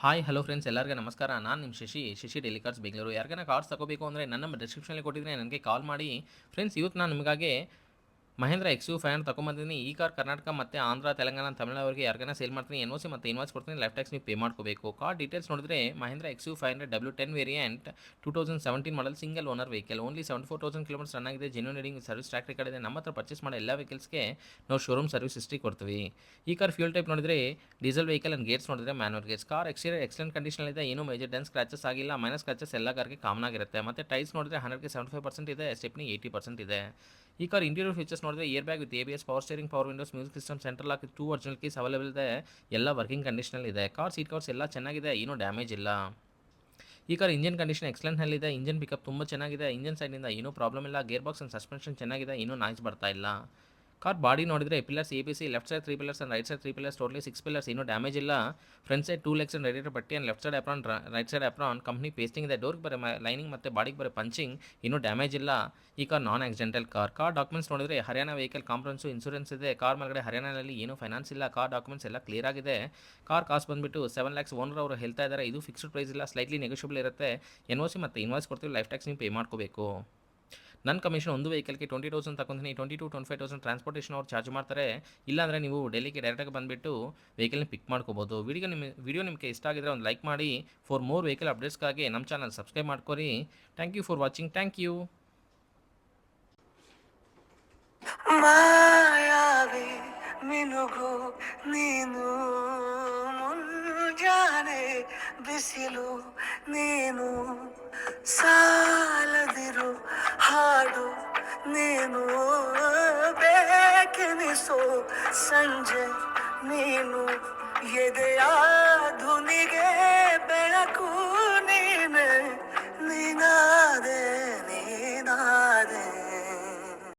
Hi hello friends ಎಲ್ಲರಿಗೆ ನಮಸ್ಕಾರ. ನಾನು ನಿಮ್ಮ ಶಶಿ ಡೈಲಿ ಕಾರ್ಸ್ ಬೆಂಗಳೂರು. ಯಾರಿಗಾನ ಕಾರ್ಸ್ ತಗೋಬೇಕು ಅಂದರೆ ನನ್ನ ಡಿಸ್ಕ್ರಿಪ್ಷನಲ್ಲಿ ಕೊಟ್ಟಿದ್ರೆ ನನಗೆ ಕಾಲ್ ಮಾಡಿ. ಫ್ರೆಂಡ್ಸ್, ಇವತ್ತು ನಾನು ನಿಮಗಾಗಿ ಮಹೇಂದ್ರ XUV500 ತಗೊಂಬಂದಿದ್ದೀನಿ. ಈ ಕಾರ್ ಕರ್ನಾಟಕ ಮತ್ತು ಆಂಧ್ರ, ತೆಲಂಗಾಣ, ತಮಿಳುನಾಡಿಗೆ ಯಾರಿಗಾನ ಸೇಲ್ ಮಾಡ್ತೀನಿ. NOC ಮತ್ತು ಇನ್ವಾಯ್ಸ್ ಕೊಡ್ತೀನಿ. ಲೈಫ್ ಟ್ಯಾಕ್ಸ್ ನೀವು ಪೇ ಮಾಡ್ಕೋಬೇಕು. ಕಾರ್ ಡೀಟೇಲ್ಸ್ ನೋಡಿದ್ರೆ Mahindra XUV500 W10 variant 2017 model, single owner vehicle, only 74,000 kilometers run ಆಗಿದೆ. Genuine reading, service track record ಇದೆ. ನಮ್ಮ ಹತ್ರ ಪರ್ಚೇಸ್ ಮಾಡೋ ಎಲ್ಲ ವೆಹಿಕಲ್ಸ್ಗೆ ನಾವು ಶೋರೂಮ್ ಸರ್ವಿಸ್ ಹಿಸ್ಟ್ರಿ ಕೊಡ್ತೀವಿ. ಈ ಕಾರ್ ಫ್ಯೂಲ್ ಟೈಪ್ ನೋಡಿದ್ರೆ ಡೀಸೆಲ್ ವೆಹಿಕಲ್ ಆ್ಯಂಡ್ ಗೇಟ್ಸ್ ನೋಡಿದ್ರೆ manual Gates. Car exterior excellent condition ಇದೆ. ಏನೂ ಮೇಜರ್ ಡೆನ್ ಸ್ಕ್ರಾಚಸ್ ಆಗಿಲ್ಲ. ಮೈನಸ್ ಸ್ಕ್ರಾಚಸ್ ಎಲ್ಲ ಕಾರ್ಗೆ ಕಾಮನ್ ಆಗಿರುತ್ತೆ. ಮತ್ತು ಟೈರ್ಸ್ ನೋಡಿದ್ರೆ 100ಗೆ 75% ಇದೆ. ಸ್ಟೆಪ್ನಿ 80% ಇದೆ. ಈ ಕಾರ್ ಇಂಟೀರಿಯರ್ ಫೀಚರ್ಸ್ ನೋಡಿದ್ರೆ air bag with ABS, power steering, power Windows, music system, central lock, 2 original keys available ಇದೆ. ಎಲ್ಲ ವರ್ಕಿಂಗ್ ಕಂಡೀಷನಲ್ಲಿ ಇದೆ. ಕಾರ್ ಸೀಟ್ ಕವರ್ಸ್ ಎಲ್ಲ ಚೆನ್ನಾಗಿದೆ, ಏನೂ ಡ್ಯಾಮೇಜ್ ಇಲ್ಲ. ಈ ಕಾರ್ ಇಂಜಿನ್ ಕಂಡೀಷನ್ ಎಕ್ಸಲೆಂಟ್ನಲ್ಲಿದೆ. ಇಂಜಿನ್ ಪಿಕಪ್ ತುಂಬ ಚೆನ್ನಾಗಿದೆ. ಇಂಜಿನ್ ಸೈಡಿಂದ ಏನೂ ಪ್ರಾಬ್ಲಮ್ ಇಲ್ಲ. ಗೇರ್ ಬಾಕ್ಸ್ ಆ್ಯಂಡ್ ಸಸ್ಪೆನ್ಷನ್ ಚೆನ್ನಾಗಿದೆ, ಏನೂ ನಾಯ್ಸ್ ಬರ್ತಾ ಇಲ್ಲ. ಕಾರ್ ಬಾಡಿ ನೋಡಿದ್ರೆ pillars ABS, left side 3 pillars and right side 3 pillars, totally 6 pillars, ಏನೂ ಡ್ಯಾಮೇಜ್ ಇಲ್ಲ. Front side 2 legs and radiator ಪಟ್ಟಿ and left side apron, right side apron company pasting ಇದೆ. ಡೋರ್ಗೆ ಬರೋ ಲೈನಿಂಗ್ ಮತ್ತು ಬಾಡಿಗೆ ಬರೋ ಪಂಚಿಂಗ್, ಏನೂ ಡ್ಯಾಮೇಜ್ ಇಲ್ಲ. ಈ ಕಾರ್ ನಾನ್ ಆಕ್ಸಿಡೆಂಟಲ್ ಕಾರ್. ಕಾರ್ ಡಾಕ್ಯುಮೆಂಟ್ಸ್ ನೋಡಿದ್ರೆ ಹರಿಯಾಣ ವೆಹಿಕಲ್ ಕಾಂಪ್ರನ್ಸು ಇನ್ಸೂರೆನ್ಸ್ ಇದೆ. ಕಾರ್ ಮೇಲ್ಗಡೆ ಹರಿಯಾಣದಲ್ಲಿ ಏನೂ ಫೈನಾನ್ಸ್ ಇಲ್ಲ. ಕಾರ್ ಡಾಕ್ಯುಮೆಂಟ್ಸ್ ಎಲ್ಲ ಕ್ಲಿಯರ್ ಆಗಿದೆ. ಕಾರ್ ಕಾಸ್ಟ್ ಬಂದುಬಿಟ್ಟು 7 lakhs ಓನರ್ ಅವರು ಹೇಳ್ತಾ ಇದ್ದಾರೆ. ಇದು ಫಿಕ್ಸ್ಡ್ ಪ್ರೈಸ್ ಇಲ್ಲ, ಸ್ಲೈಟ್ಲಿ ನೆಗೋಷಿಯಬಲ್ ಇರುತ್ತೆ. NOC ಮತ್ತು ಇನ್ವಾಯ್ಸ್ ಕೊಡ್ತೀವಿ. ಲೈಫ್ ಟ್ಯಾಕ್ಸ್ ನೀವು ಪೇ ಮಾಡ್ಕೋಬೇಕು. ನನ್ನ ಕಮಿಷನ್ ಒಂದು ವೆಹಿಕಲ್ಗೆ 20,000 ತಗೊಂತೀನಿ. 20,000 to 25,000 ಟ್ರಾನ್ಸ್ಪೋರ್ಟೇಷನ್ ಅವ್ರು ಚಾರ್ಜ್ ಮಾಡ್ತಾರೆ. ಇಲ್ಲಾಂದರೆ ನೀವು ಡೆಲ್ಲಿಗೆ ಡೈರೆಕ್ಟಾಗಿ ಬಂದುಬಿಟ್ಟು ವೆಹಿಕಲ್ನ ಪಿಕ್ ಮಾಡ್ಕೋಬೋದು. ವಿಡಿಯೋ ನಿಮಗೆ ಇಷ್ಟ ಆಗಿದ್ರೆ ಒಂದು ಲೈಕ್ ಮಾಡಿ. ಫಾರ್ ಮೋರ್ ವೆಹಿಕಲ್ ಅಪ್ಡೇಟ್ಸ್ಗಾಗಿ ನಮ್ಮ ಚಾನಲ್ ಸಬ್ಸ್ಕ್ರೈಬ್ ಮಾಡ್ಕೊರಿ. Thank you for watching. Thank you. ಮಾಯಾವಿ ಮಿನುಗು ನೀನು, ಮುಂಜಾನೆ ಬಿಸಿಲು ನೀನು, ಸಾಲದಿರು ಹಾಡು ನೀನು, ಬೇಕೆನಿಸೋ ಸಂಜೆ ನೀನು, ಎದೆಯ